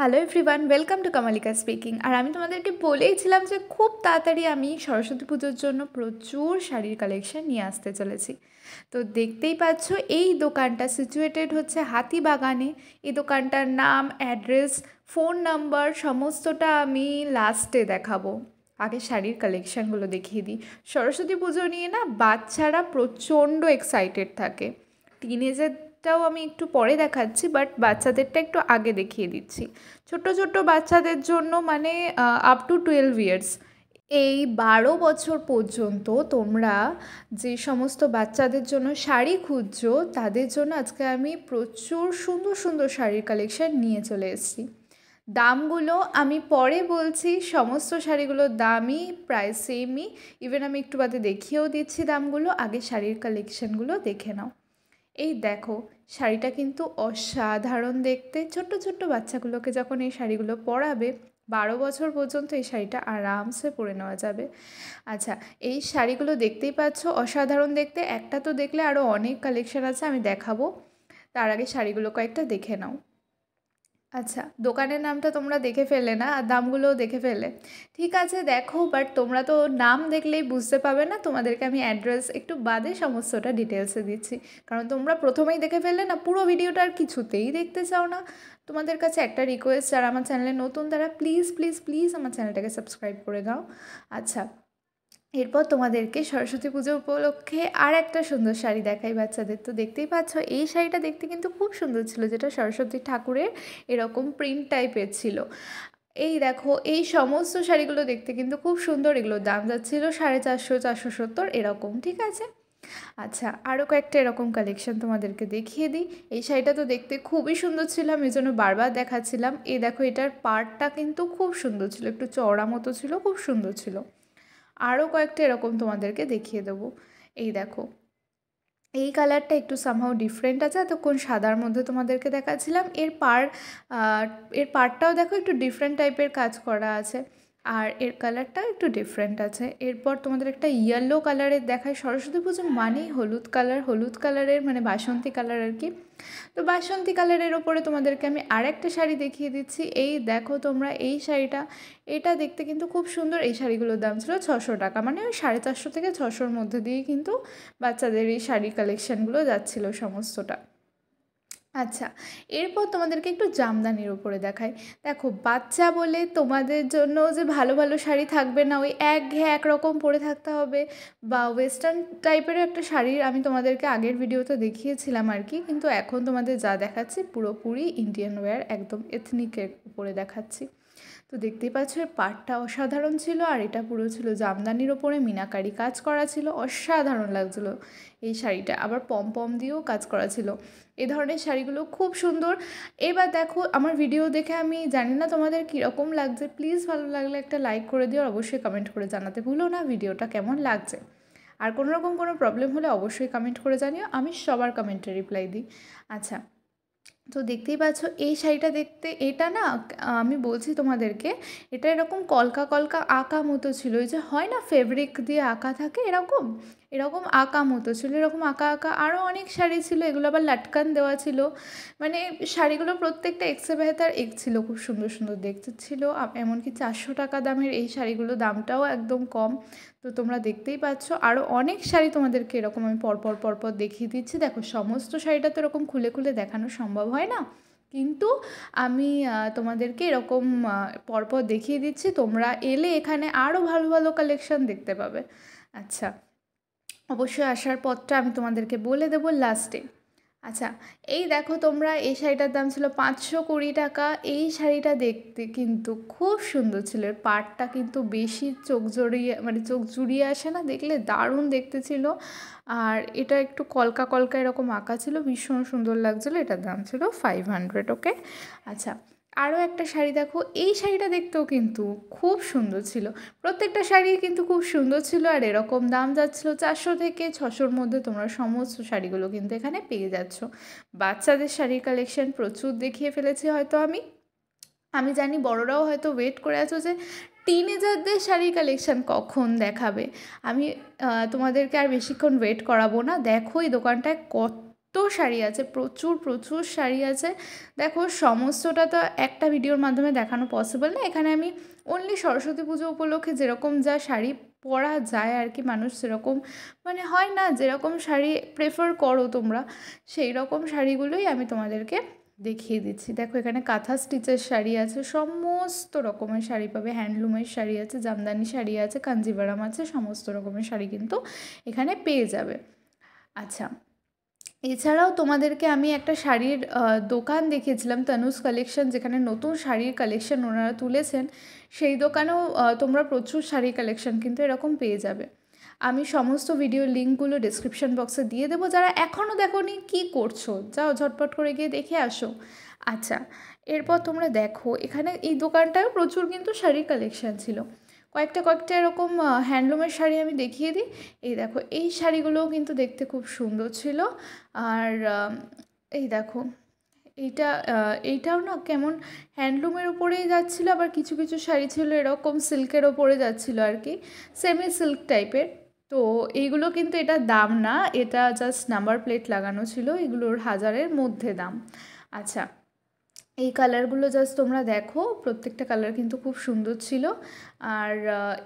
Hello everyone, welcome to Kamalika speaking. আর আমি তোমাদেরকে বলেইছিলাম যে খুব তাড়াতাড়ি আমি সরস্বতী পুজোর জন্য প্রচুর শাড়ির কালেকশন নিয়ে আসতে চলেছি। তো দেখতেই পাচ্ছ এই দোকানটা সিচুয়েটেড হচ্ছে হাতিবাগানে। এই দোকানটার নাম, অ্যাড্রেস, ফোন নাম্বার সমস্তটা আমি লাস্টে দেখাবো। আগে শাড়ির কালেকশানগুলো দেখিয়ে দিই। সরস্বতী পুজো নিয়ে না বাচ্চারা প্রচণ্ড এক্সাইটেড থাকে। টিনেজারটাও আমি একটু পরে দেখাচ্ছি, বাট বাচ্চাদেরটা একটু আগে দেখিয়ে দিচ্ছি। ছোট ছোট বাচ্চাদের জন্য মানে আপ টু 12 ইয়ার্স, এই 12 বছর পর্যন্ত তোমরা যে সমস্ত বাচ্চাদের জন্য শাড়ি খুঁজছো তাদের জন্য আজকে আমি প্রচুর সুন্দর সুন্দর শাড়ির কালেকশন নিয়ে চলে এসেছি। দামগুলো আমি পরে বলছি, সমস্ত শাড়িগুলোর দামই প্রায় সেমই। ইভেন আমি একটু বাদে দেখিয়েও দিচ্ছি দামগুলো, আগে শাড়ির কালেকশনগুলো দেখে নাও। এই দেখো, শাড়িটা কিন্তু অসাধারণ দেখতে। ছোট্ট ছোট্ট বাচ্চাগুলোকে যখন এই শাড়িগুলো পরাবে, 12 বছর পর্যন্ত এই শাড়িটা আরামসে পরে নেওয়া যাবে। আচ্ছা, এই শাড়িগুলো দেখতেই পাচ্ছ অসাধারণ দেখতে। একটা তো দেখলে আরও অনেক কালেকশন আছে, আমি দেখাবো। তার আগে শাড়িগুলো কয়েকটা দেখে নাও। আচ্ছা, দোকানের নামটা তোমরা দেখে ফেললে না, আর দামগুলোও দেখে ফেললে। ঠিক আছে, দেখো, বাট তোমরা তো নাম দেখলেই বুঝতে পাবে না। তোমাদেরকে আমি অ্যাড্রেস একটু বাদে সমস্তটা ডিটেলসে দিচ্ছি, কারণ তোমরা প্রথমেই দেখে ফেললে না, পুরো ভিডিওটা আর কিছুতেই দেখতে চাও না। তোমাদের কাছে একটা রিকোয়েস্ট, যারা আমার চ্যানেলে নতুন তারা প্লিজ প্লিজ প্লিজ আমার চ্যানেলটাকে সাবস্ক্রাইব করে দাও। আচ্ছা, এরপর তোমাদেরকে সরস্বতী পুজো উপলক্ষে আর একটা সুন্দর শাড়ি দেখাই বাচ্চাদের। তো দেখতেই পাচ্ছ এই শাড়িটা দেখতে কিন্তু খুব সুন্দর ছিল, যেটা সরস্বতী ঠাকুরের এরকম প্রিন্ট টাইপের ছিল। এই দেখো, এই সমস্ত শাড়িগুলো দেখতে কিন্তু খুব সুন্দর। এগুলোর দাম যাচ্ছিলো 450, 470 এরকম, ঠিক আছে। আচ্ছা, আরও কয়েকটা এরকম কালেকশন তোমাদেরকে দেখিয়ে দিই। এই শাড়িটা তো দেখতে খুবই সুন্দর ছিল, আমি এই জন্য বারবার দেখাচ্ছিলাম। এই দেখো, এটার পাড়টা কিন্তু খুব সুন্দর ছিল, একটু চওড়া মতো ছিল, খুব সুন্দর ছিল। আরও কয়েকটা এরকম তোমাদেরকে দেখিয়ে দেবো। এই দেখো, এই কালারটা একটু সামহাও ডিফারেন্ট আছে, এতক্ষণ সাদার মধ্যে তোমাদেরকে দেখাচ্ছিলাম। এর পাড়টাও দেখো একটু ডিফারেন্ট টাইপের কাজ করা আছে, আর এর কালারটাও একটু ডিফারেন্ট আছে। এরপর তোমাদের একটা ইয়েলো কালারের দেখায়। সরস্বতী পুজো মানেই হলুদ কালার, হলুদ কালারের মানে বাসন্তী কালার আর কি। তো বাসন্তী কালারের ওপরে তোমাদেরকে আমি আর একটা শাড়ি দেখিয়ে দিচ্ছি। এই দেখো তোমরা, এই শাড়িটা, এটা দেখতে কিন্তু খুব সুন্দর। এই শাড়িগুলোর দাম ছিল 600 টাকা, মানে ওই 450 থেকে 600-র মধ্যে দিয়েই কিন্তু বাচ্চাদের এই শাড়ি কালেকশানগুলো যাচ্ছিলো সমস্তটা। আচ্ছা, এরপর তোমাদেরকে একটু জামদানির উপরে দেখাই। দেখো, বাচ্চা বলে তোমাদের জন্য যে ভালো ভালো শাড়ি থাকবে না, ওই একঘেয়ে একরকম পরে থাকতে হবে, বা ওয়েস্টার্ন টাইপেরও একটা শাড়ির আমি তোমাদেরকে আগের ভিডিওতে দেখিয়েছিলাম আর কি। কিন্তু এখন তোমাদের যা দেখাচ্ছি পুরোপুরি ইন্ডিয়ান ওয়্যার, একদম এথনিকের উপরে দেখাচ্ছি। তো দেখতেই পাচ্ছ এর পাড়টা অসাধারণ ছিল, আর এটা পুরো ছিল জামদানির ওপরে মিনাকারি কাজ করা ছিল, অসাধারণ লাগছিলো এই শাড়িটা। আবার পম পম দিয়েও কাজ করা ছিল। এই ধরনের শাড়িগুলো খুব সুন্দর। এবার দেখো, আমার ভিডিও দেখে আমি জানি না তোমাদের কীরকম লাগছে, প্লিজ ভালো লাগলে একটা লাইক করে দিও, আর অবশ্যই কমেন্ট করে জানাতে ভুলো না ভিডিওটা কেমন লাগছে। আর কোনো রকম কোনো প্রবলেম হলে অবশ্যই কমেন্ট করে জানিও, আমি সবার কমেন্টে রিপ্লাই দিই। আচ্ছা, তো দেখতেই পাচ্ছ এই শাড়িটা দেখতে, এটা না আমি বলছি তোমাদেরকে, এটা এরকম কলকা কলকা আঁকা মতো ছিল। ওই যে হয় না ফেব্রিক দিয়ে আঁকা থাকে, এরকম এরকম আঁকা মতো ছিল, এরকম আঁকা আঁকা। আরও অনেক শাড়ি ছিল, এগুলো আবার লাটকান দেওয়া ছিল। মানে শাড়িগুলো প্রত্যেকটা এক্সে বেহতার এক ছিল, খুব সুন্দর সুন্দর দেখতে ছিল। এমনকি 400 টাকা দামের এই শাড়িগুলো, দামটাও একদম কম। তো তোমরা দেখতেই পাচ্ছ আরও অনেক শাড়ি তোমাদেরকে এরকম আমি পরপর পরপর দেখিয়ে দিচ্ছি। দেখো, সমস্ত শাড়িটা তো এরকম খুলে খুলে দেখানো সম্ভব হয় না, কিন্তু আমি তোমাদেরকে এরকম পরপর দেখিয়ে দিচ্ছি। তোমরা এলে এখানে আরও ভালো ভালো কালেকশন দেখতে পাবে। আচ্ছা, অবশ্যই আসার পথটা আমি তোমাদেরকে বলে দেবো লাস্টে। আচ্ছা, এই দেখো তোমরা, এই শাড়িটার দাম ছিল 520 টাকা। এই শাড়িটা দেখতে কিন্তু খুব সুন্দর ছিল, এর পাড়টা কিন্তু বেশি চোখ জড়িয়ে মানে চোখ জুড়িয়ে আসে না, দেখলে দারুণ দেখতে ছিল। আর এটা একটু কলকা কলকা এরকম আঁকা ছিল, ভীষণ সুন্দর লাগছিলো। এটার দাম ছিল 500, ওকে। আচ্ছা, আরও একটা শাড়ি দেখো, এই শাড়িটা দেখতেও কিন্তু খুব সুন্দর ছিল। প্রত্যেকটা শাড়ি কিন্তু খুব সুন্দর ছিল, আর এরকম দাম যাচ্ছিলো 400 থেকে 600-র মধ্যে। তোমরা সমস্ত শাড়িগুলো কিন্তু এখানে পেয়ে যাচ্ছ। বাচ্চাদের শাড়ির কালেকশন প্রচুর দেখিয়ে ফেলেছি হয়তো আমি জানি বড়রাও হয়তো ওয়েট করে আছো যে টিনেজারদের শাড়ির কালেকশন কখন দেখাবে। আমি তোমাদেরকে আর বেশিক্ষণ ওয়েট করাবো না। দেখো, এই দোকানটায় কত শাড়ি আছে, প্রচুর প্রচুর শাড়ি আছে। দেখো সমস্তটা তো একটা ভিডিওর মাধ্যমে দেখানো পসিবল না, এখানে আমি অনলি সরস্বতী পুজো উপলক্ষে যেরকম যা শাড়ি পরা যায় আর কি, মানুষ যেরকম মানে হয় না যেরকম শাড়ি প্রেফার করো তোমরা, সেই রকম শাড়িগুলোই আমি তোমাদেরকে দেখিয়ে দিচ্ছি। দেখো এখানে কাঁথা স্টিচের শাড়ি আছে, সমস্ত রকমের শাড়ি পাবে, হ্যান্ডলুমের শাড়ি আছে, জামদানি শাড়ি আছে, কাঞ্জিভারাম আছে, সমস্ত রকমের শাড়ি কিন্তু এখানে পেয়ে যাবে। আচ্ছা, এছাড়াও তোমাদেরকে আমি একটা শাড়ির দোকান দেখিয়েছিলাম, তনুজ কালেকশন, যেখানে নতুন শাড়ির কালেকশন ওনারা তুলেছেন, সেই দোকানেও তোমরা প্রচুর শাড়ির কালেকশন কিন্তু এরকম পেয়ে যাবে। আমি সমস্ত ভিডিও লিঙ্কগুলো ডিসক্রিপশন বক্সে দিয়ে দেবো, যারা এখনও দেখোনি কী করছো, যাও ঝটপট করে গিয়ে দেখে আসো। আচ্ছা, এরপর তোমরা দেখো এখানে এই দোকানটায় প্রচুর কিন্তু শাড়ির কালেকশন ছিল। কয়েকটা এরকম হ্যান্ডলুমের শাড়ি আমি দেখিয়ে দিই। এই দেখো এই শাড়িগুলোও কিন্তু দেখতে খুব সুন্দর ছিল। আর এই দেখো এইটাও না কেমন হ্যান্ডলুমের উপরেই যাচ্ছিলো, আবার কিছু কিছু শাড়ি ছিল এরকম সিল্কের ওপরে যাচ্ছিলো আর কি, সেমি সিল্ক টাইপের। তো এইগুলো কিন্তু এটার দাম না, এটা জাস্ট নাম্বার প্লেট লাগানো ছিল, এগুলোর 1000-এর মধ্যে দাম। আচ্ছা, এই কালারগুলো জাস্ট তোমরা দেখো, প্রত্যেকটা কালার কিন্তু খুব সুন্দর ছিল। আর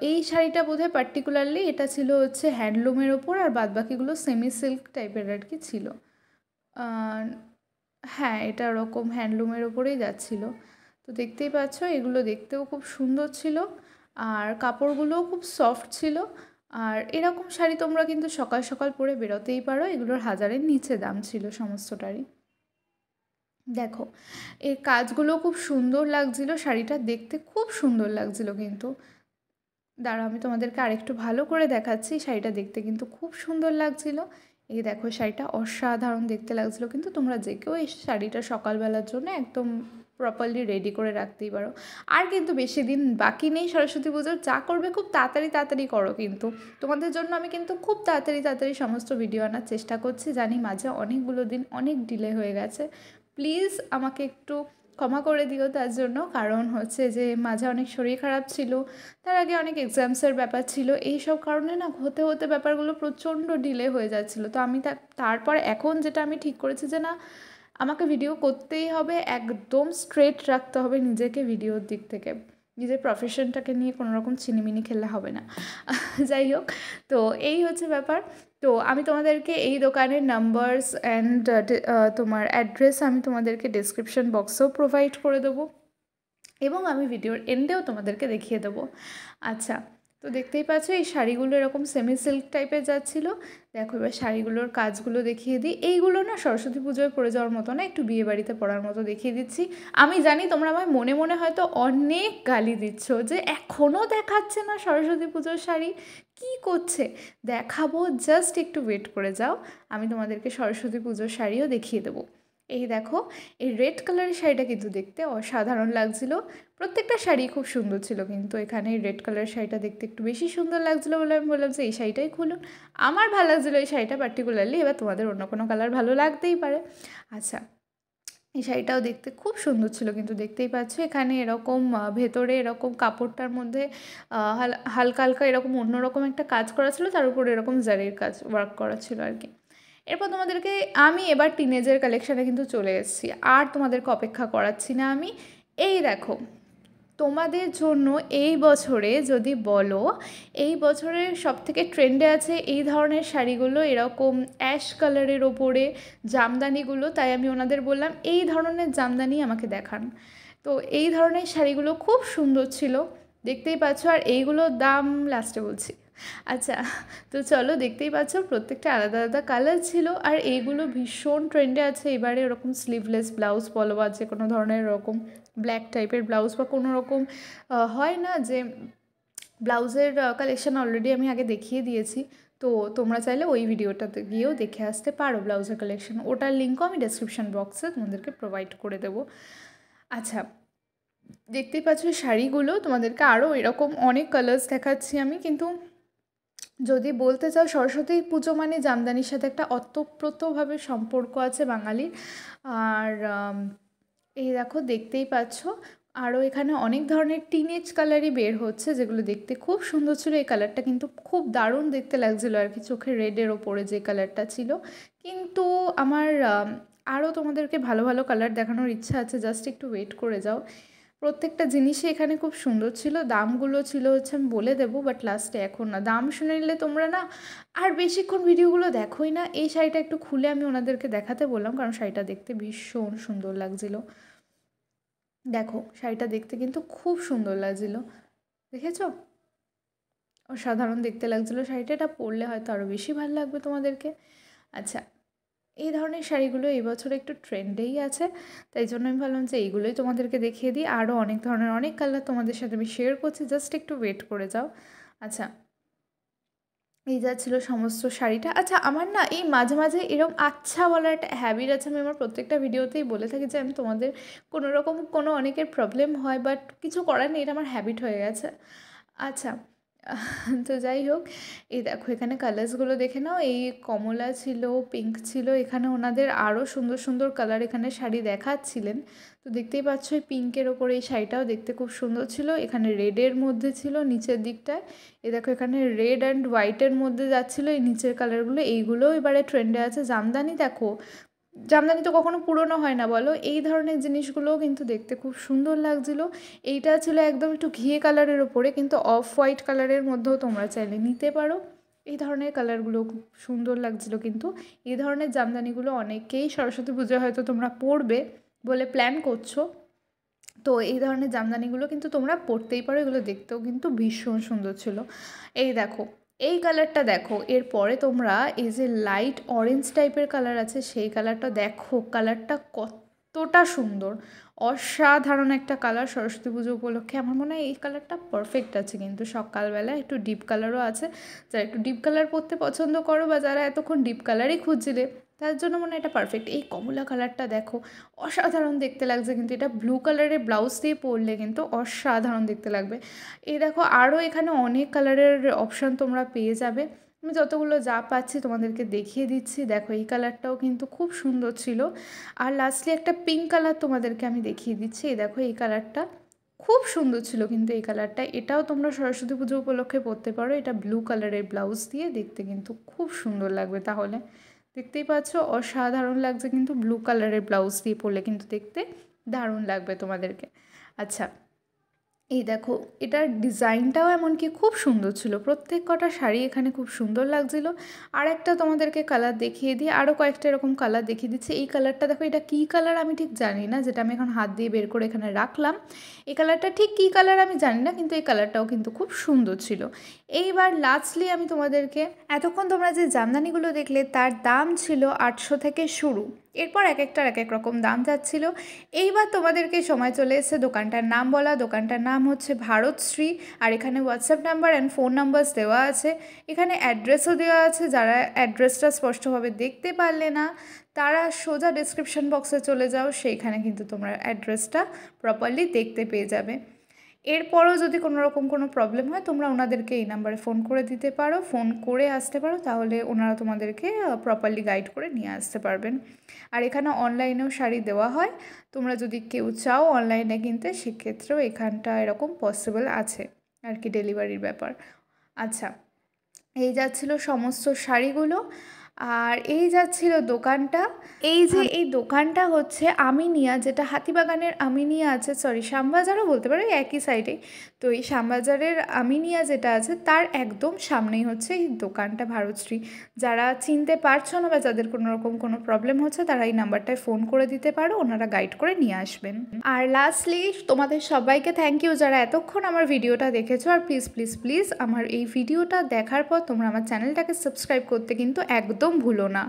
এই শাড়িটা বোধহয় পার্টিকুলারলি এটা ছিল হচ্ছে হ্যান্ডলুমের ওপর, আর বাদবাকিগুলো সেমি সিল্ক টাইপের আর কি ছিল। হ্যাঁ, এটা ওরকম হ্যান্ডলুমের ওপরেই যাচ্ছিলো। তো দেখতেই পাচ্ছ এগুলো দেখতেও খুব সুন্দর ছিল, আর কাপড়গুলোও খুব সফট ছিল। আর এরকম শাড়ি তোমরা কিন্তু সকাল সকাল পরে বেরোতেই পারো, এগুলোর 1000-এর নিচে দাম ছিল সমস্তটারই। দেখো এর কাজগুলো খুব সুন্দর লাগছিল, শাড়িটা দেখতে খুব সুন্দর লাগছিল কিন্তু। দাঁড়াও আমি তোমাদেরকে আরেকটু ভালো করে দেখাচ্ছি, শাড়িটা দেখতে কিন্তু খুব সুন্দর লাগছিল। এই দেখো শাড়িটা অসাধারণ দেখতে লাগছিলো, কিন্তু তোমরা যে কেউ এই শাড়িটা সকালবেলার জন্য একদম প্রপারলি রেডি করে রাখতেই পারো। আর কিন্তু বেশি দিন বাকি নেই সরস্বতী পুজোর, যা করবে খুব তাড়াতাড়ি তাড়াতাড়ি করো, কিন্তু তোমাদের জন্য আমি কিন্তু খুব তাড়াতাড়ি তাড়াতাড়ি সমস্ত ভিডিও আনার চেষ্টা করছি। জানি মাঝে অনেকগুলো দিন অনেক ডিলে হয়ে গেছে, প্লিজ আমাকে একটু ক্ষমা করে দিও তার জন্য, কারণ হচ্ছে যে মাঝে অনেক শরীর খারাপ ছিল, তার আগে অনেক এক্সামসের ব্যাপার ছিল, এই সব কারণে না হতে হতে ব্যাপারগুলো প্রচণ্ড ডিলে হয়ে যাচ্ছিলো। তো আমি তারপর এখন যেটা আমি ঠিক করেছি যে না, আমাকে ভিডিও করতেই হবে, একদম স্ট্রেট রাখতে হবে নিজেকে ভিডিওর দিক থেকে, নিজের প্রফেশনটাকে নিয়ে কোনো রকম চিনিমিনি খেললে হবে না। যাই হোক, তো এই হচ্ছে ব্যাপার। তো আমি তোমাদেরকে এই দোকানের নাম্বারস অ্যান্ড তোমার অ্যাড্রেস আমি তোমাদেরকে ডেসক্রিপশন বক্সেও প্রোভাইড করে দেবো, এবং আমি ভিডিওর এন্ডেও তোমাদেরকে দেখিয়ে দেবো। আচ্ছা, তো দেখতেই পাচ্ছ এই শাড়িগুলো এরকম সেমি সিল্ক টাইপের যাচ্ছিলো। দেখো এবার শাড়িগুলোর কাজগুলো দেখিয়ে দিই। এইগুলো না সরস্বতী পুজোয় পরে যাওয়ার মতো না, একটু বিয়ে বাড়িতে পরার মতো দেখিয়ে দিচ্ছি। আমি জানি তোমরা আমায় মনে মনে হয়তো অনেক গালি দিচ্ছ যে এখনও দেখাচ্ছে না সরস্বতী পুজোর শাড়ি, কী করছে। দেখাবো, জাস্ট একটু ওয়েট করে যাও, আমি তোমাদেরকে সরস্বতী পুজোর শাড়িও দেখিয়ে দেবো। এই দেখো এই রেড কালারের শাড়িটা কিন্তু দেখতে অসাধারণ লাগছিলো, প্রত্যেকটা শাড়ি খুব সুন্দর ছিল, কিন্তু এখানে রেড কালারের শাড়িটা দেখতে একটু বেশি সুন্দর লাগছিলো বলে আমি বললাম যে এই শাড়িটাই খুলুন। আমার ভালো লাগছিলো এই শাড়িটা পার্টিকুলারলি, এবার তোমাদের অন্য কোনো কালার ভালো লাগতেই পারে। আচ্ছা, এই শাড়িটাও দেখতে খুব সুন্দর ছিল, কিন্তু দেখতেই পাচ্ছ এখানে এরকম ভেতরে এরকম কাপড়টার মধ্যে হালকা হালকা এরকম অন্যরকম একটা কাজ করা ছিল, তার উপরে এরকম জারির কাজ ওয়ার্ক করা ছিল আর কি। এরপর তোমাদেরকে আমি এবার টিনেজের কালেকশানে কিন্তু চলে এসেছি, আর তোমাদেরকে অপেক্ষা করাচ্ছি না আমি। এই দেখো তোমাদের জন্য এই বছরে যদি বলো, এই বছরের সবথেকে ট্রেন্ডে আছে এই ধরনের শাড়িগুলো, এরকম অ্যাশ কালারের ওপরে জামদানিগুলো, তাই আমি ওনাদের বললাম এই ধরনের জামদানি আমাকে দেখান। তো এই ধরনের শাড়িগুলো খুব সুন্দর ছিল, দেখতেই পাচ্ছ, আর এইগুলোর দাম লাস্টে বলছি। আচ্ছা, তো চলো, দেখতেই পাচ্ছ প্রত্যেকটা আলাদা আলাদা কালার ছিল, আর এইগুলো ভীষণ ট্রেন্ডে আছে এবারে, ওরকম স্লিভলেস ব্লাউজ বলো বা যে কোনো ধরনের এরকম ব্ল্যাক টাইপের ব্লাউজ, বা কোনো রকম হয় না যে ব্লাউজের কালেকশান অলরেডি আমি আগে দেখিয়ে দিয়েছি, তো তোমরা চাইলে ওই ভিডিওটাতে গিয়েও দেখে আসতে পারো ব্লাউজের কালেকশান, ওটার লিঙ্কও আমি ডেসক্রিপশান বক্সে তোমাদেরকে প্রোভাইড করে দেবো। আচ্ছা, দেখতেই পাচ্ছ শাড়িগুলো, তোমাদেরকে আরও এরকম অনেক কালার্স দেখাচ্ছি আমি, কিন্তু যদি বলতে চাও সরস্বতী পুজো মানে জামদানির সাথে একটা ওতপ্রোতভাবে সম্পর্ক আছে বাঙালির। আর এই দেখো দেখতেই পাচ্ছ আরও এখানে অনেক ধরনের টিনেজ কালারই বের হচ্ছে, যেগুলো দেখতে খুব সুন্দর ছিল। এই কালারটা কিন্তু খুব দারুণ দেখতে লাগছিলো আর কি, চোখে রেডের ওপরে যে কালারটা ছিল। কিন্তু আমার আরও তোমাদেরকে ভালো ভালো কালার দেখানোর ইচ্ছা আছে, জাস্ট একটু ওয়েট করে যাও। প্রত্যেকটা জিনিসই এখানে খুব সুন্দর ছিল। দামগুলো ছিল হচ্ছে আমি বলে দেবো, বাট লাস্টে এখন না, দাম শুনে নিলে তোমরা না আর বেশিক্ষণ ভিডিওগুলো দেখোই না। এই শাড়িটা একটু খুলে আমি ওনাদেরকে দেখাতে বললাম, কারণ শাড়িটা দেখতে ভীষণ সুন্দর লাগছিলো। দেখো শাড়িটা দেখতে কিন্তু খুব সুন্দর লাগছিলো, দেখেছো? অসাধারণ দেখতে লাগছিলো শাড়িটা। এটা পরলে হয়তো আরও বেশি ভালো লাগবে তোমাদেরকে। আচ্ছা, এই ধরনের শাড়িগুলো এই বছর একটু ট্রেন্ডেই আছে, তাই জন্য আমি ভাবলাম যে এইগুলোই তোমাদেরকে দেখিয়ে দিই। আরও অনেক ধরনের অনেক কালার তোমাদের সাথে আমি শেয়ার করছি, জাস্ট একটু ওয়েট করে যাও। আচ্ছা, এই যা ছিল সমস্ত শাড়িটা। আচ্ছা, আমার না এই মাঝে মাঝে এরকম আচ্ছা বলার একটা হ্যাবিট আছে। আমি আমার প্রত্যেকটা ভিডিওতেই বলে থাকি যে আমি তোমাদের কোনো রকম কোনো অনেকের প্রবলেম হয়, বাট কিছু করার নেই, এটা আমার হ্যাবিট হয়ে গেছে। আচ্ছা, তো যাই হোক, এই দেখো এখানে কালার্সগুলো দেখে নাও। এই কমলা ছিল, পিঙ্ক ছিল, এখানে ওনাদের আরও সুন্দর সুন্দর কালার এখানে শাড়ি দেখাচ্ছিলেন। তো দেখতেই পাচ্ছ এই পিঙ্কের ওপরে এই শাড়িটাও দেখতে খুব সুন্দর ছিল। এখানে রেডের মধ্যে ছিল নিচের দিকটায়। এই দেখো এখানে রেড অ্যান্ড হোয়াইটের মধ্যে যাচ্ছিলো এই নিচের কালারগুলো, এইগুলোও এবারে ট্রেন্ডে আছে। জামদানি দেখো, জামদানি তো কখনো পুরনো হয় না বলো। এই ধরনের জিনিসগুলোও কিন্তু দেখতে খুব সুন্দর লাগছিলো। এইটা ছিল একদম একটু ঘিয়ে কালারের ওপরে, কিন্তু অফ হোয়াইট কালারের মধ্যেও তোমরা চাইলে নিতে পারো। এই ধরনের কালারগুলো খুব সুন্দর লাগছিলো। কিন্তু এই ধরনের জামদানিগুলো অনেকেই সরস্বতী পুজোয় হয়তো তোমরা পরবে বলে প্ল্যান করছো, তো এই ধরনের জামদানিগুলো কিন্তু তোমরা পরতেই পারো। এগুলো দেখতেও কিন্তু ভীষণ সুন্দর ছিল। এই দেখো এই কালারটা দেখো, এরপরে তোমরা এই যে লাইট অরেঞ্জ টাইপের কালার আছে সেই কালারটা দেখো, কালারটা কতটা সুন্দর, অসাধারণ একটা কালার। সরস্বতী পুজো উপলক্ষে আমার মনে হয় এই কালারটা পারফেক্ট আছে। কিন্তু সকালবেলা একটু ডিপ কালারও আছে, যারা একটু ডিপ কালার পরতে পছন্দ করো বা যারা এতক্ষণ ডিপ কালারই খুঁজছিলে তার জন্য মনে হয় এটা পারফেক্ট। এই কমলা কালারটা দেখো, অসাধারণ দেখতে লাগছে। কিন্তু এটা ব্লু কালারের ব্লাউজ দিয়ে পরলে কিন্তু অসাধারণ দেখতে লাগবে। এই দেখো আরও এখানে অনেক কালারের অপশান তোমরা পেয়ে যাবে। আমি যতগুলো যা পাচ্ছি তোমাদেরকে দেখিয়ে দিচ্ছি। দেখো এই কালারটাও কিন্তু খুব সুন্দর ছিল। আর লাস্টলি একটা পিঙ্ক কালার তোমাদেরকে আমি দেখিয়ে দিচ্ছি। এই দেখো এই কালারটা খুব সুন্দর ছিল কিন্তু এই কালারটা, এটাও তোমরা সরস্বতী পুজো উপলক্ষে পরতে পারো। এটা ব্লু কালারের ব্লাউজ দিয়ে দেখতে কিন্তু খুব সুন্দর লাগবে। তাহলে দেখতেই পাচ্ছ অসাধারণ লাগছে, কিন্তু ব্লু কালারের ব্লাউজ দিয়ে পরলে কিন্তু দেখতে দারুণ লাগবে তোমাদেরকে। আচ্ছা, এই দেখো এটার ডিজাইনটাও এমনকি খুব সুন্দর ছিল। প্রত্যেক কটা শাড়ি এখানে খুব সুন্দর লাগছিলো। আর একটা তোমাদেরকে কালার দেখিয়ে দিই, আরও কয়েকটা এরকম কালার দেখিয়ে দিচ্ছি। এই কালারটা দেখো, এটা কী কালার আমি ঠিক জানি না, যেটা আমি এখন হাত দিয়ে বের করে এখানে রাখলাম। এই কালারটা ঠিক কী কালার আমি জানি না, কিন্তু এই কালারটাও কিন্তু খুব সুন্দর ছিল। এইবার লাস্টলি আমি তোমাদেরকে, এতক্ষণ তোমরা যে জামদানিগুলো দেখলে তার দাম ছিল 800 থেকে শুরু, এরপর এক একটার এক এক রকম দাম যাচ্ছিলো। এইবার তোমাদেরকে সময় চলে এসেছে দোকানটার নাম বলা। দোকানটার নাম হচ্ছে ভারতশ্রী। আর এখানে WhatsApp number and phone numbers দেওয়া আছে, এখানে অ্যাড্রেসও দেওয়া আছে। যারা অ্যাড্রেসটা স্পষ্টভাবে দেখতে পারলে না তারা সোজা ডেসক্রিপশন বক্সে চলে যাও, সেইখানে কিন্তু তোমরা অ্যাড্রেসটা প্রপারলি দেখতে পেয়ে যাবে। এরপরও যদি কোনো রকম কোনো প্রবলেম হয় তোমরা ওনাদেরকে এই নাম্বারে ফোন করে দিতে পারো, ফোন করে আসতে পারো, তাহলে ওনারা তোমাদেরকে প্রপারলি গাইড করে নিয়ে আসতে পারবেন। আর এখানে অনলাইনেও শাড়ি দেওয়া হয়, তোমরা যদি কেউ চাও অনলাইনে কিনতে সেক্ষেত্রেও এখানটা এরকম পসিবল আছে আর কি, ডেলিভারির ব্যাপার। আচ্ছা, এই যাচ্ছিল সমস্ত শাড়িগুলো। আর এই যাচ্ছিল দোকানটা। এই যে এই দোকানটা হচ্ছে আমিনিয়া, যেটা হাতিবাগানের আমিনিয়া আছে, সরি শ্যামবাজারও বলতে পারো, একই সাইডে। তো এই শ্যামবাজারের আমিনিয়া যেটা আছে তার একদম সামনেই হচ্ছে এই দোকানটা ভারতশ্রী। যারা চিনতে পারছো না বা যাদের কোনো রকম কোনো প্রবলেম হচ্ছে তারা এই নাম্বারটায় ফোন করে দিতে পারো, ওনারা গাইড করে নিয়ে আসবেন। আর লাস্টলি তোমাদের সবাইকে থ্যাংক ইউ যারা এতক্ষণ আমার ভিডিওটা দেখেছো। আর প্লিজ প্লিজ প্লিজ আমার এই ভিডিওটা দেখার পর তোমরা আমার চ্যানেলটাকে সাবস্ক্রাইব করতে কিন্তু একদম ভুলো না।